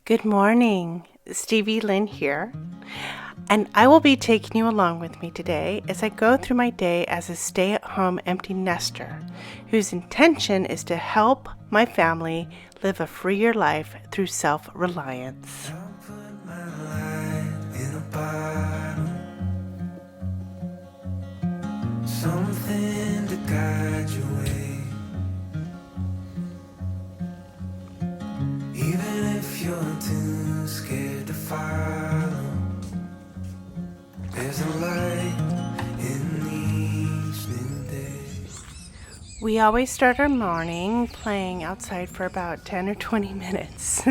Good morning, Stevie Lynn here, and I will be taking you along with me today as I go through my day as a stay-at-home empty nester whose intention is to help my family live a freer life through self-reliance. Something to guide your way, even if you're too scared to follow. There's a light in each new day. We always start our morning playing outside for about 10 or 20 minutes.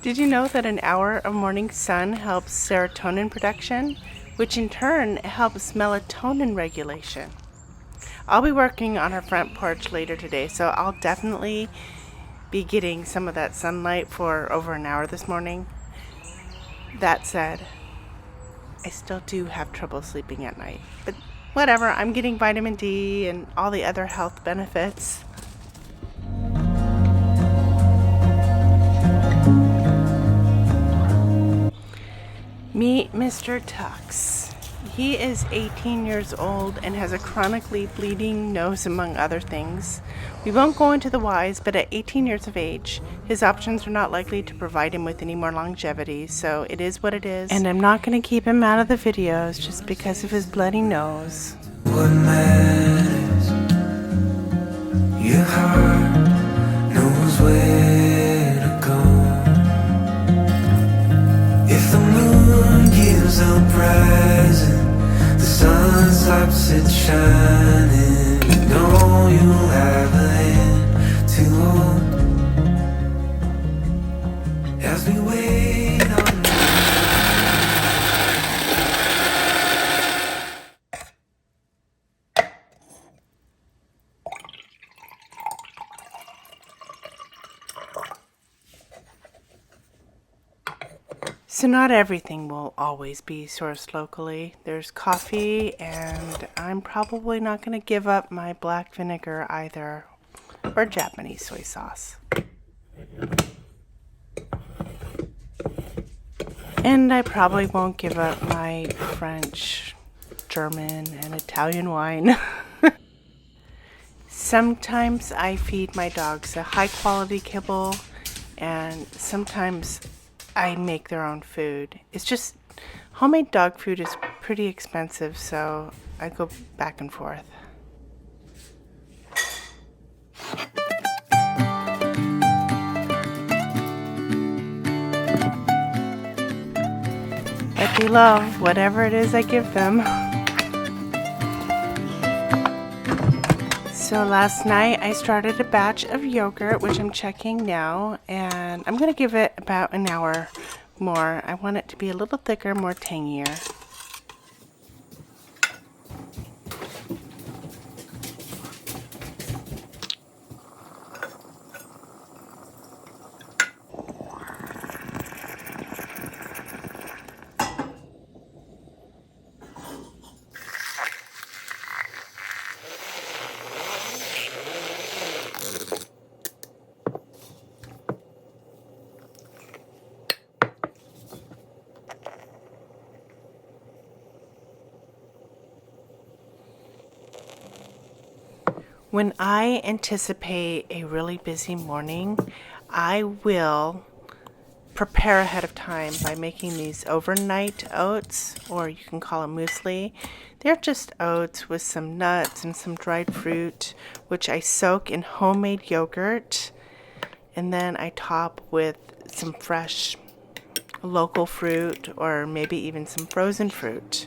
Did you know that an hour of morning sun helps serotonin production, which in turn helps melatonin regulation? I'll be working on our front porch later today, so I'll definitely be getting some of that sunlight for over an hour this morning. That said, I still do have trouble sleeping at night, but whatever, I'm getting vitamin D and all the other health benefits. Meet Mr. Tux. He is 18 years old and has a chronically bleeding nose, among other things. We won't go into the whys, but at 18 years of age, his options are not likely to provide him with any more longevity, so it is what it is. And I'm not going to keep him out of the videos just because of his bloody nose. What matters? Your heart knows where to go. If the moon gives up rising, the sun stops it shining. You know you'll have a hand to hold as we wait on. So not everything will always be sourced locally. There's coffee, and I'm probably not going to give up my black vinegar either, or Japanese soy sauce. And I probably won't give up my French, German, and Italian wine. Sometimes I feed my dogs a high quality kibble, and sometimes I make their own food. It's just, homemade dog food is pretty expensive, so I go back and forth. But they love whatever it is I give them. So last night I started a batch of yogurt, which I'm checking now, and I'm going to give it about an hour more. I want it to be a little thicker, more tangier. When I anticipate a really busy morning, I will prepare ahead of time by making these overnight oats, or you can call them muesli. They're just oats with some nuts and some dried fruit, which I soak in homemade yogurt, and then I top with some fresh local fruit, or maybe even some frozen fruit.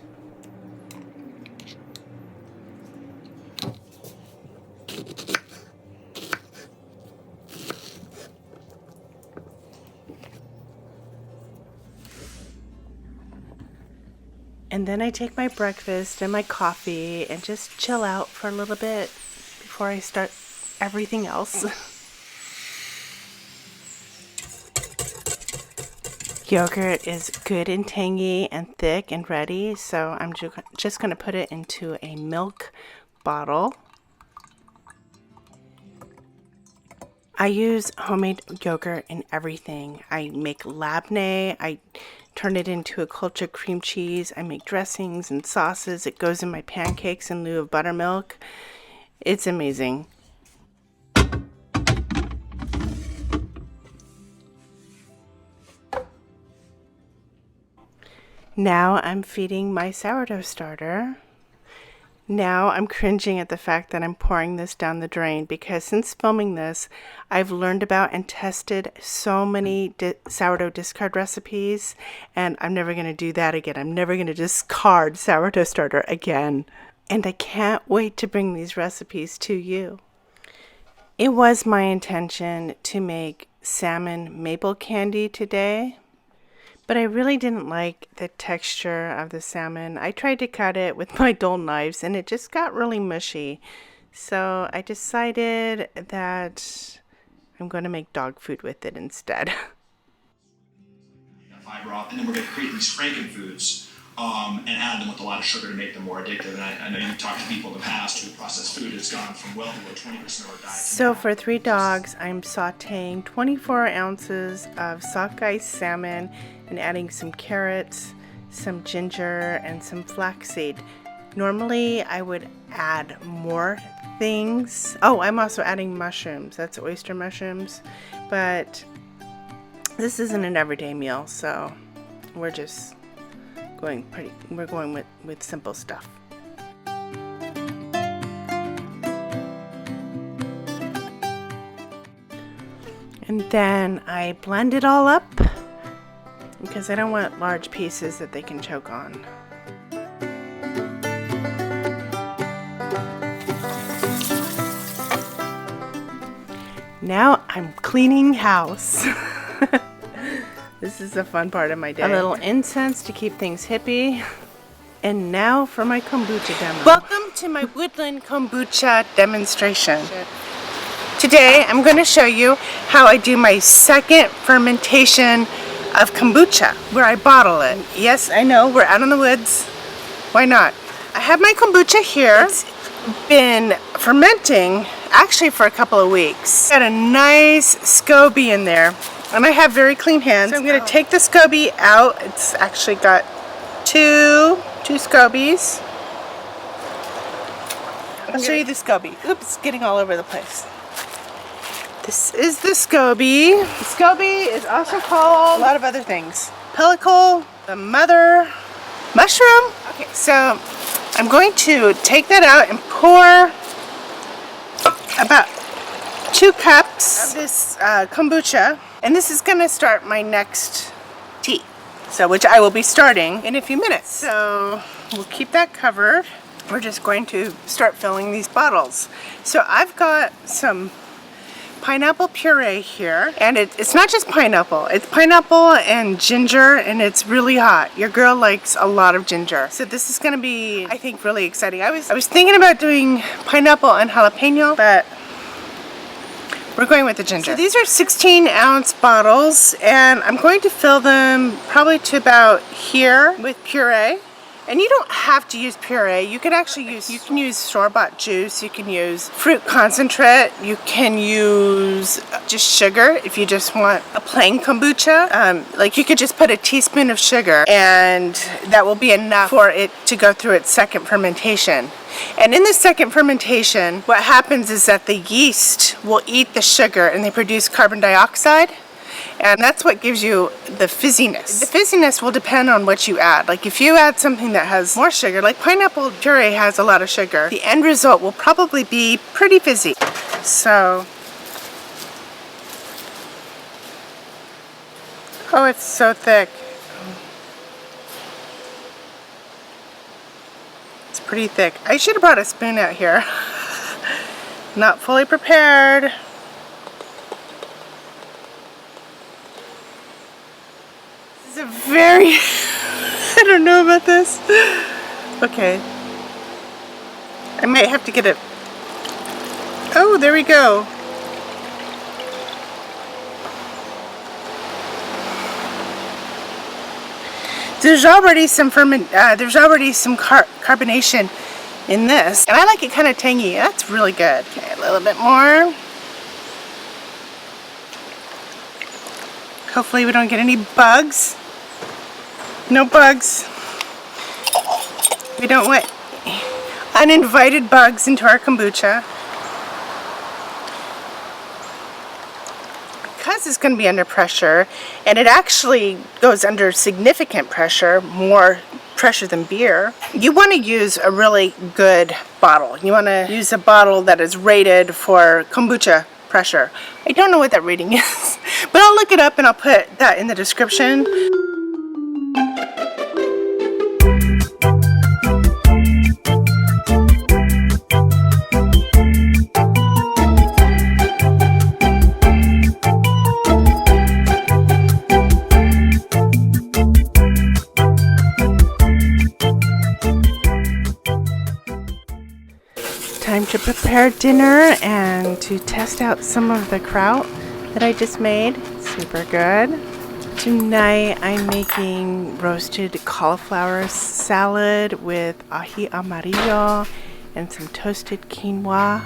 And then I take my breakfast and my coffee and just chill out for a little bit before I start everything else. Yogurt is good and tangy and thick and ready, so I'm just going to put it into a milk bottle. I use homemade yogurt in everything. I make labneh. I turn it into a cultured cream cheese. I make dressings and sauces. It goes in my pancakes in lieu of buttermilk. It's amazing. Now I'm feeding my sourdough starter. Now I'm cringing at the fact that I'm pouring this down the drain, because since filming this, I've learned about and tested so many sourdough discard recipes, and I'm never going to do that again. I'm never going to discard sourdough starter again. And I can't wait to bring these recipes to you. It was my intention to make salmon maple candy today, but I really didn't like the texture of the salmon. I tried to cut it with my dull knives and it just got really mushy. So I decided that I'm going to make dog food with it instead. Fiber off, and then we're going to create these frankenfoods and add them with a lot of sugar to make them more addictive. And I know you've talked to people in the past who processed food has gone from well below 20% of our diet. So for 3 dogs, I'm sauteing 24 ounces of sockeye salmon and adding some carrots, some ginger, and some flaxseed. Normally, I would add more things. Oh, I'm also adding mushrooms. That's oyster mushrooms. But this isn't an everyday meal, so we're just going with simple stuff. And then I blend it all up because I don't want large pieces that they can choke on. Now I'm cleaning house. This is a fun part of my day. A little incense to keep things hippie. And now for my kombucha demo. Welcome to my woodland kombucha demonstration. Today I'm going to show you how I do my second fermentation of kombucha, where I bottle it. Yes, I know, we're out in the woods. Why not? I have my kombucha here. It's been fermenting actually for a couple of weeks. Got a nice SCOBY in there. And I have very clean hands. So I'm going to take the SCOBY out. It's actually got two SCOBYs. I'll show you the SCOBY. Oops, getting all over the place. This is the SCOBY. The SCOBY is also called a lot of other things. Pellicle, the mother mushroom. Okay, so I'm going to take that out and pour about 2 cups of this kombucha. And this is going to start my next tea, so which I will be starting in a few minutes. So we'll keep that covered. We're just going to start filling these bottles. So I've got some pineapple puree here, and it's not just pineapple. It's pineapple and ginger, and it's really hot. Your girl likes a lot of ginger. So this is going to be, I think, really exciting. I was thinking about doing pineapple and jalapeno, but we're going with the ginger. So these are 16-ounce bottles, and I'm going to fill them probably to about here with puree. And you don't have to use puree. You can actually use store-bought juice. You can use fruit concentrate. You can use just sugar if you just want a plain kombucha. Like you could just put a teaspoon of sugar, and that will be enough for it to go through its second fermentation. And in the second fermentation, what happens is that the yeast will eat the sugar and they produce carbon dioxide. And that's what gives you the fizziness. The fizziness will depend on what you add. Like if you add something that has more sugar, like pineapple puree has a lot of sugar, the end result will probably be pretty fizzy. So, oh, it's so thick. It's pretty thick. I should have brought a spoon out here. Not fully prepared. This is a very, I don't know about this. Okay. I might have to get it. Oh, there we go. There's already some carbonation in this, and I like it kind of tangy. That's really good. Okay, a little bit more. Hopefully we don't get any bugs. No bugs. We don't want uninvited bugs into our kombucha. Because it's going to be under pressure, and it actually goes under significant pressure, more pressure than beer, you want to use a really good bottle. You want to use a bottle that is rated for kombucha pressure. I don't know what that rating is, but I'll look it up and I'll put that in the description. Time to prepare dinner and to test out some of the kraut that I just made. Super good. Tonight I'm making roasted cauliflower salad with ají amarillo and some toasted quinoa.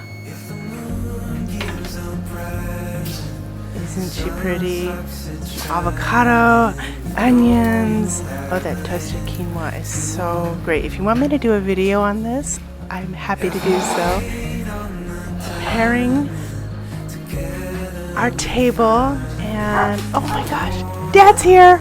Isn't she pretty? Avocado, onions. Oh, that toasted quinoa is so great. If you want me to do a video on this, I'm happy to do so. Preparing our table, and oh my gosh, Dad's here!